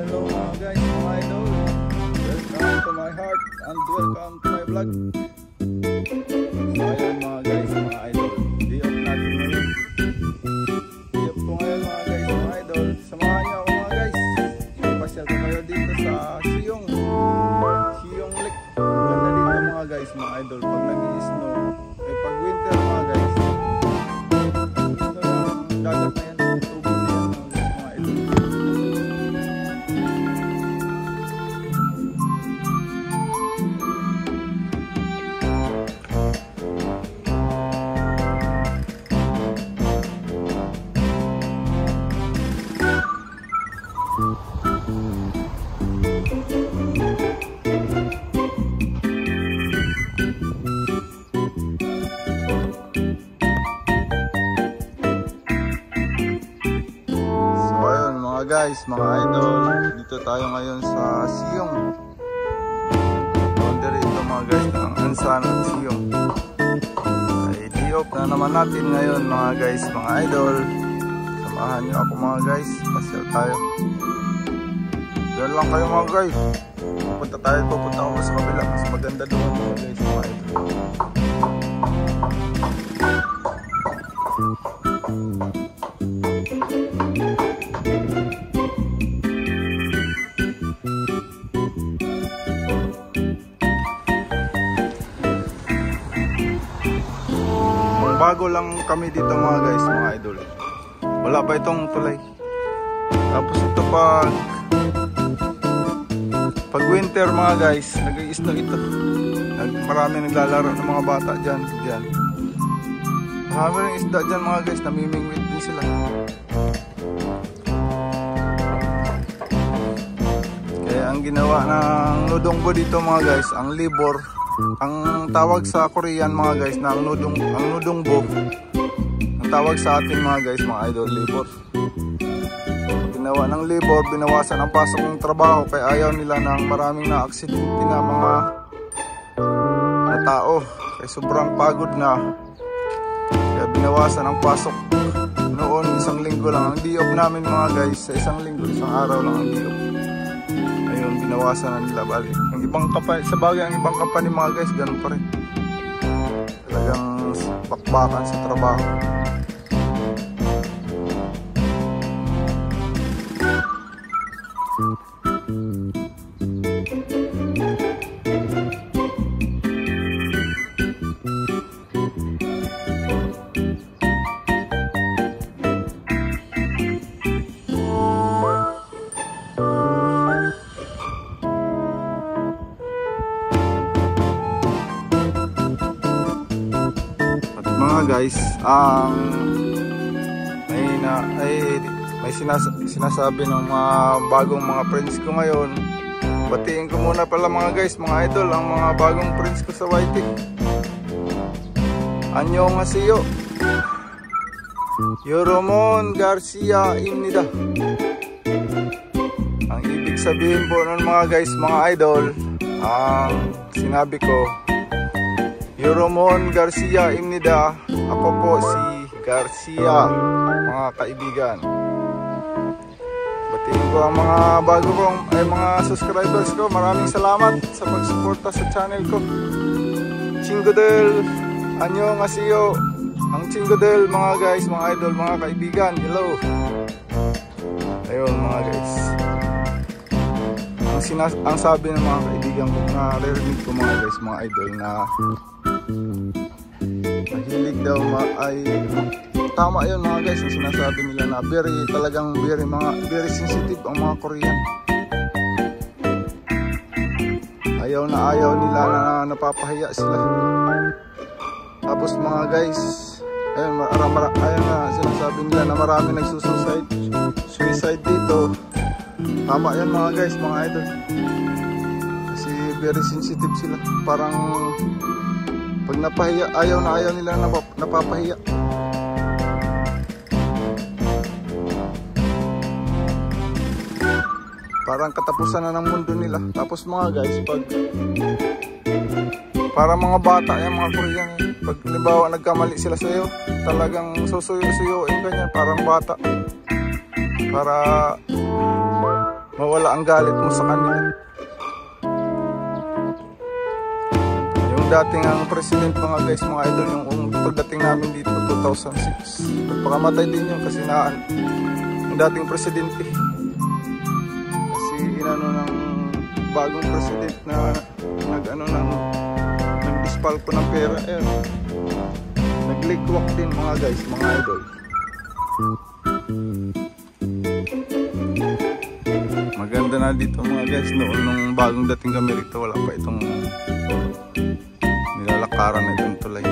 hello mga guys, mga idol. Welcome to my heart and welcome to my vlog. So ayun mga guys, mga idol, day off natin ngayon. Day off ko ngayon mga guys, mga idol. Samahan nyo ako mga guys. Ipasyal ko kayo dito sa Siyong Lake. Ganda dito mga guys, mga idol. Pag nag-i-snow, ay pag winter mga guys, ito yung dagat na yan. Guys, mga idol, dito tayo ngayon sa Siyong. Boundary ito mga guys ng Ansan at Siyong. Ay di-off na naman natin ngayon mga guys, mga idol. Samahan nyo ako mga guys, pasyal tayo. Diyan lang kayo mga guys. Pupunta ako sa kabila. Mas maganda doon mga guys, mga idol. Bago lang kami dito mga guys, mga idol. Wala pa itong tulay. Tapos ito pag winter mga guys, nag-i-snow ito. Marami naglalaro ng mga bata dyan. Marami rin isda dyan mga guys, namimingwit din sila. Kaya ang ginawa ng nudongbo dito mga guys, ang libor. Ang tawag sa Korean mga guys na ang nudongbo, ang tawag sa atin mga guys, mga idol, libor. Ginawa ng libor, binawasan ang pasok ng trabaho kaya ayaw nila ng maraming na aksidente na mga tao kaya sobrang pagod na, kaya binawasan ang pasok. Noon isang linggo lang ang di-off namin mga guys, sa isang linggo, isang araw lang ang di-off. Ayun, binawasan na nila balik. Ang ibang company, sa bagay ang ibang company mga guys, ganun pa rin. Talagang bakbakan sa trabaho. Mga guys, may sinasabi ng mga bagong mga friends ko ngayon. Batiin ko muna pala mga guys, mga idol, ang mga bagong friends ko sa YT. Annyeonghaseyo. Yoromon Garcia Imnida. Ang ibig sabihin po nun mga guys, mga idol, ang sinabi ko, Yoromon Garcia Imnida. Ako po si Garcia, mga kaibigan. Batiin ko ang mga bago kong mga subscribers ko. Maraming salamat sa pagsuporta sa channel ko. Chingodel, annyeonghaseyo. Ang Chingodel mga guys, mga idol, mga kaibigan. Hello. Ayun mga guys. Ang sabi ng mga kaibigan ko, naririnig ko mga guys, mga idol, na mahilig daw ay tama yun mga guys, ang sinasabi nila na very sensitive ang mga Korean. Ayaw nila na napapahiya sila. Tapos mga guys, ayun na sinasabi nila na marami nagsusuicide dito. Tama yun mga guys, mga idol. Kasi very sensitive sila. Parang pag napahiya, ayaw nila napapahiya. Parang katapusan na ng mundo nila. Tapos mga guys, para mga bata yan, mga Korean, pag halimbawa nagkamali sila sa iyo, talagang susuyo-suyuin ka niyan, parang bata. Para mawala ang galit mo sa kanila. Yung dating ang president mga guys, mga idol, yung pagdating namin dito 2006, nagpakamatay din yun kasi yung dating presidente. Kasi inano ng bagong president na nag-dispal ko ng pera, nag-leakwak din mga guys, mga idol. Maganda na dito mga guys. Noon nung bagong dating kami rito, wala pa itong nilalakaran na itong tulay.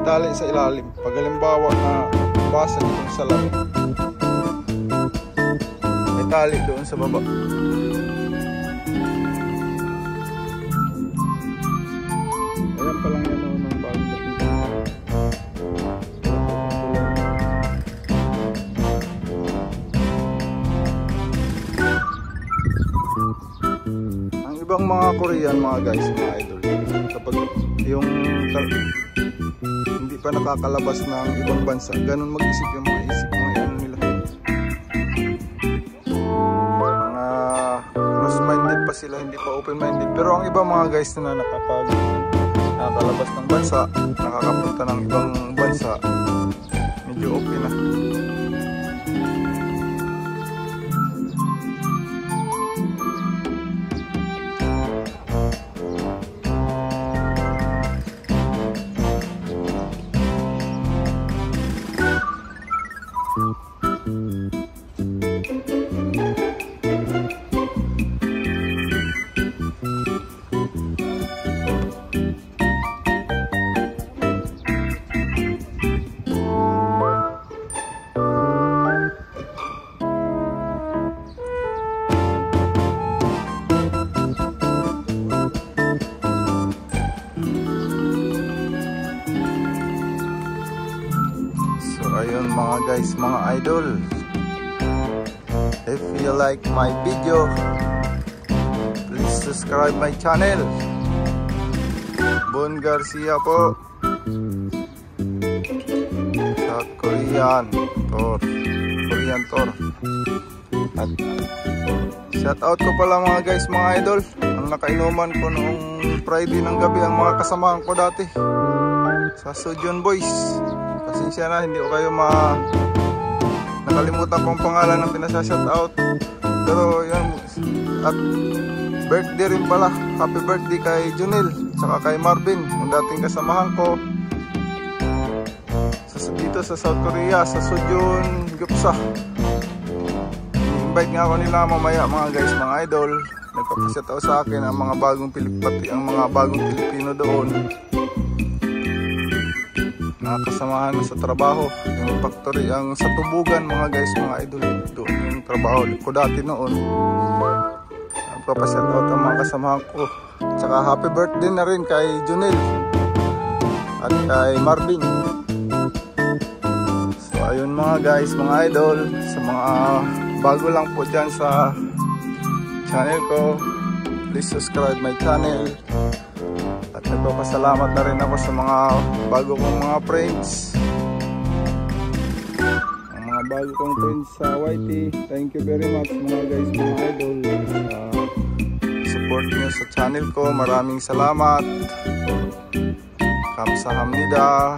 Tali sa ilalim pag halimbawa na basag itong salamin, may tali doon sa baba. Ayan pa lang yan ng bagong dating. Ang ibang mga Korean mga guys, mga idol, kapag yung hindi pa nakakalabas ng ibang bansa, ganun mag-isip yung mga isip mga yan nila. Mga close-minded pa sila, hindi pa open-minded. Pero ang iba mga guys na nakakalabas ng bansa, nakakapunta ng ibang bansa, medyo okay na. Ayun mga guys, mga idol, if you like my video, please subscribe my channel. Bon Garcia po, South Korean Tour. At shout out ko pala mga guys, mga idol, ang nakainuman ko noong Friday ng gabi, ang mga kasamahan ko dati sa Sojourn Boys. Pasensya na, hindi ko kayo nakalimutan kong pangalan ng pinasa-shoutout. Pero yan, at birthday rin pala, happy birthday kay Junel tsaka kay Marvin, ang dating kasamahan ko dito sa South Korea, sa Sojourn Gupsa. I-invite nga ako nila mamaya mga guys, mga idol. Nagpapashoutout sa akin ang mga bagong Pilipino doon, nakasamahan sa trabaho, yung factory, ang sa Tubugan mga guys, mga idol. Doon yung trabaho ko dati noon. Nagpapashoutout ang mga kasamahan ko. Tsaka happy birthday na rin kay Junel at kay Marvin. So ayun mga guys, mga idol, sa mga bago lang po dyan sa channel ko, please subscribe my channel. Nagpapasalamat na rin ako sa mga bago kong mga friends. Ang mga bago kong friends sa YT. Thank you very much mga guys, mga idol. Support nyo sa channel ko. Maraming salamat. Kamsahamnida.